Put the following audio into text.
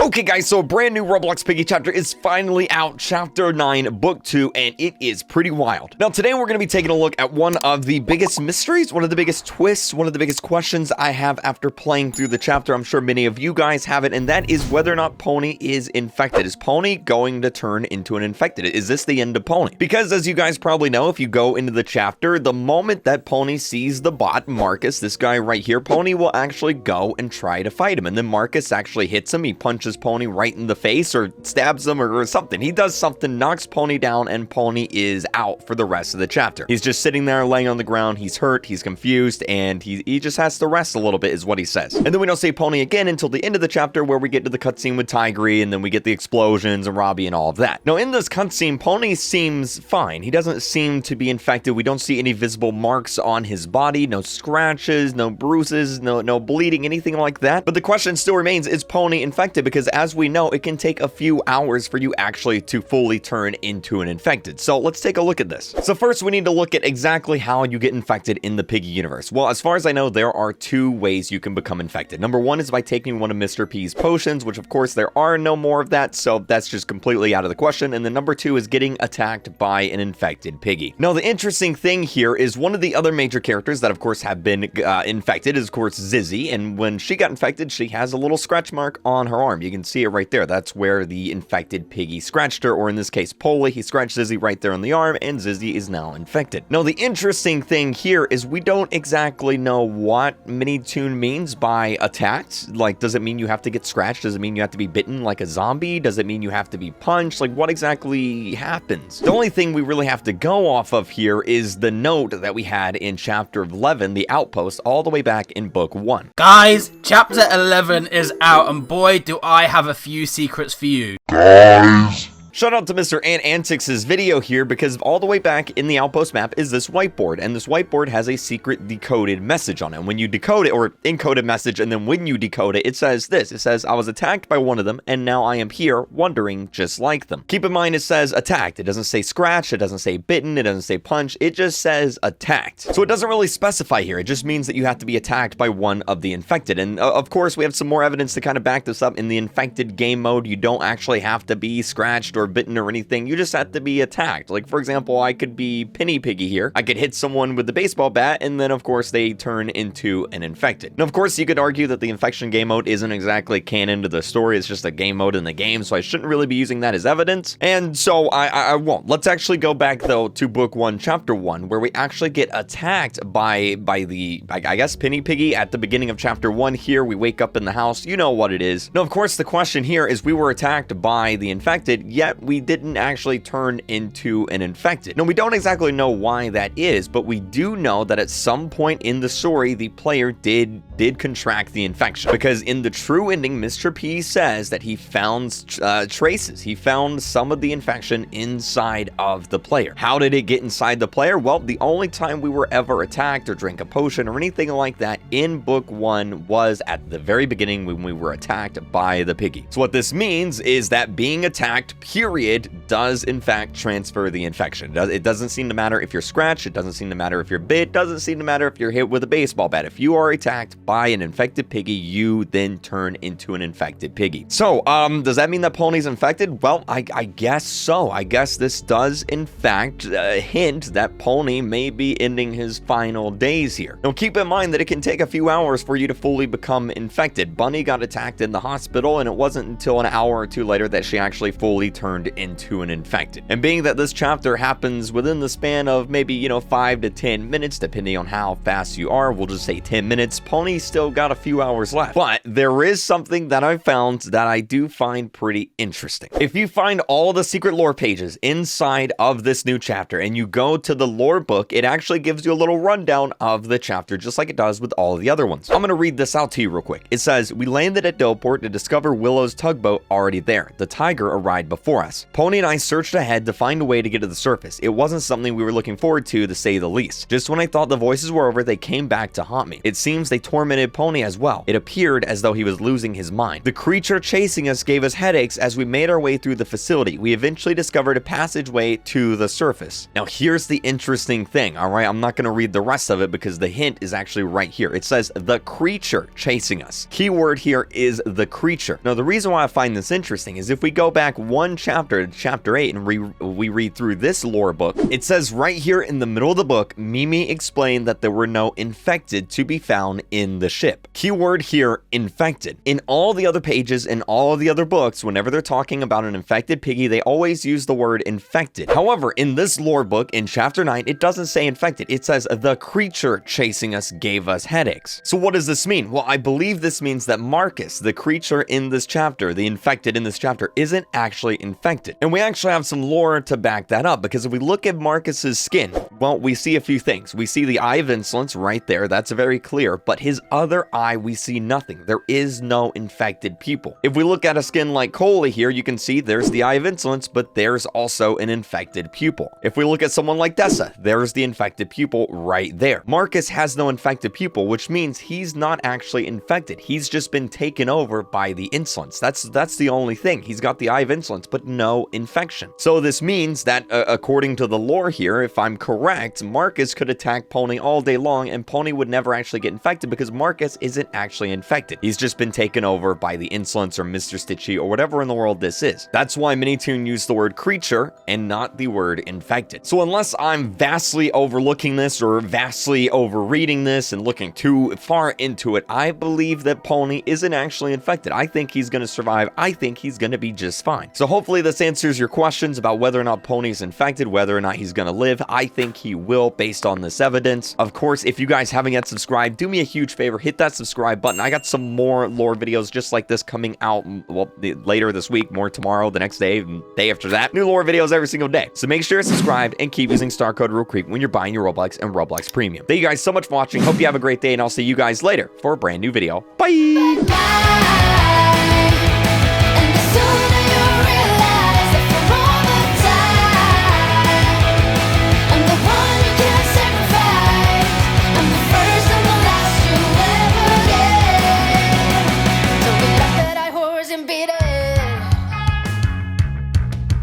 Okay guys, so a brand new Roblox Piggy chapter is finally out, chapter 9, book 2, and it is pretty wild. Now today we're going to be taking a look at one of the biggest mysteries, one of the biggest twists, one of the biggest questions I have after playing through the chapter. I'm sure many of you guys have it, and that is whether or not Pony is infected. Is Pony going to turn into an infected? Is this the end of Pony? Because as you guys probably know, if you go into the chapter, the moment that Pony sees the bot, Marcus, this guy right here, Pony will actually go and try to fight him, and then Marcus actually hits him. He punches Pony right in the face or stabs him or something. He does something, knocks Pony down, and Pony is out for the rest of the chapter. He's just sitting there laying on the ground. He's hurt, he's confused, and he just has to rest a little bit is what he says. And then we don't see Pony again until the end of the chapter where we get to the cutscene with Tigry, and then we get the explosions and Robbie and all of that. Now in this cutscene, Pony seems fine. He doesn't seem to be infected. We don't see any visible marks on his body, no scratches, no bruises, no bleeding, anything like that. But the question still remains, is Pony infected? Because as we know, it can take a few hours for you actually to fully turn into an infected. So let's take a look at this. So first we need to look at exactly how you get infected in the Piggy universe. Well, as far as I know, there are two ways you can become infected. Number one is by taking one of Mr. P's potions, which of course there are no more of that, so that's just completely out of the question. And then number two is getting attacked by an infected Piggy. Now the interesting thing here is one of the other major characters that of course have been infected is of course Zizzy, and when she got infected, she has a little scratch mark on her arm. You can see it right there. That's where the infected Piggy scratched her, or in this case, Polly. He scratched Zizzy right there on the arm, and Zizzy is now infected. Now, the interesting thing here is we don't exactly know what Minitoon means by attacked. Like, does it mean you have to get scratched? Does it mean you have to be bitten like a zombie? Does it mean you have to be punched? Like, what exactly happens? The only thing we really have to go off of here is the note that we had in chapter 11, the outpost, all the way back in book 1. Guys, chapter 11 is out, and boy, do I have a few secrets for you. Guys. Shout out to Mr. Antix's video here, because all the way back in the outpost map is this whiteboard, and this whiteboard has a secret decoded message on it. And when you decode it, or encoded message, and then when you decode it, it says this. It says, I was attacked by one of them, and now I am here, wondering just like them. Keep in mind, it says attacked. It doesn't say scratched, it doesn't say bitten, it doesn't say punched, it just says attacked. So it doesn't really specify here. It just means that you have to be attacked by one of the infected. And of course, we have some more evidence to kind of back this up. In the infected game mode, you don't actually have to be scratched or bitten or anything. You just have to be attacked. Like, for example, I could be Piggy here. I could hit someone with the baseball bat, and then of course they turn into an infected. Now of course you could argue that the infection game mode isn't exactly canon to the story. It's just a game mode in the game, so I shouldn't really be using that as evidence, and so I won't. Let's actually go back though to book 1, chapter 1, where we actually get attacked by the, I guess, Piggy at the beginning of chapter 1 here. We wake up in the house. You know what it is. Now of course the question here is, we were attacked by the infected, yet we didn't actually turn into an infected. Now, we don't exactly know why that is, but we do know that at some point in the story, the player did contract the infection, because in the true ending, Mr. P says that he found traces. He found some of the infection inside of the player. How did it get inside the player? Well, the only time we were ever attacked or drank a potion or anything like that in book 1 was at the very beginning when we were attacked by the Piggy. So what this means is that being attacked, period, does in fact transfer the infection. It doesn't seem to matter if you're scratched. It doesn't seem to matter if you're bit. It doesn't seem to matter if you're hit with a baseball bat. If you are attacked by an infected Piggy, you then turn into an infected Piggy. So, does that mean that Pony's infected? Well, I guess so. I guess this does in fact hint that Pony may be ending his final days here. Now, keep in mind that it can take a few hours for you to fully become infected. Bunny got attacked in the hospital, and it wasn't until an hour or two later that she actually fully turned into an infected. And being that this chapter happens within the span of maybe, 5 to 10 minutes, depending on how fast you are, we'll just say 10 minutes, Pony's still got a few hours left. But there is something that I found that I do find pretty interesting. If you find all the secret lore pages inside of this new chapter and you go to the lore book, it actually gives you a little rundown of the chapter, just like it does with all of the other ones. I'm going to read this out to you real quick. It says, we landed at Delport to discover Willow's tugboat already there. The Tiger arrived before us. Pony and I guys searched ahead to find a way to get to the surface. It wasn't something we were looking forward to say the least. Just when I thought the voices were over, they came back to haunt me. It seems they tormented Pony as well. It appeared as though he was losing his mind. The creature chasing us gave us headaches as we made our way through the facility. We eventually discovered a passageway to the surface. Now here's the interesting thing, alright? I'm not going to read the rest of it because the hint is actually right here. It says the creature chasing us. Keyword here is the creature. Now the reason why I find this interesting is if we go back one chapter to chapter 8 and we read through this lore book, it says right here in the middle of the book, Mimi explained that there were no infected to be found in the ship. Keyword here, infected. In all the other pages in all of the other books, whenever they're talking about an infected Piggy, they always use the word infected. However, in this lore book, in chapter 9, it doesn't say infected. It says the creature chasing us gave us headaches. So what does this mean? Well, I believe this means that Marcus, the creature in this chapter, the infected in this chapter, isn't actually infected. And we actually have some lore to back that up, because if we look at Marcus's skin, well, we see a few things. We see the eye of insolence right there. That's very clear. But his other eye, we see nothing. There is no infected pupil. If we look at a skin like Coley here, you can see there's the eye of insolence, but there's also an infected pupil. If we look at someone like Dessa, there's the infected pupil right there. Marcus has no infected pupil, which means he's not actually infected. He's just been taken over by the insolence. That's the only thing. He's got the eye of insolence, but no infection. So this means that according to the lore here, if I'm correct, Marcus could attack Pony all day long and Pony would never actually get infected because Marcus isn't actually infected. He's just been taken over by the insolence or Mr. Stitchy or whatever in the world this is. That's why Minitoon used the word creature and not the word infected. So unless I'm vastly overlooking this or vastly overreading this and looking too far into it, I believe that Pony isn't actually infected. I think he's going to survive. I think he's going to be just fine. So hopefully this answers your questions about whether or not Pony's infected, whether or not he's going to live. I think he will based on this evidence. Of course, if you guys haven't yet subscribed, do me a huge favor, hit that subscribe button. I got some more lore videos just like this coming out, well, later this week, more tomorrow, the next day, and day after that. New lore videos every single day. So make sure you're subscribed and keep using star code RealCreep when you're buying your Roblox and Roblox Premium. Thank you guys so much for watching. Hope you have a great day, and I'll see you guys later for a brand new video. Bye!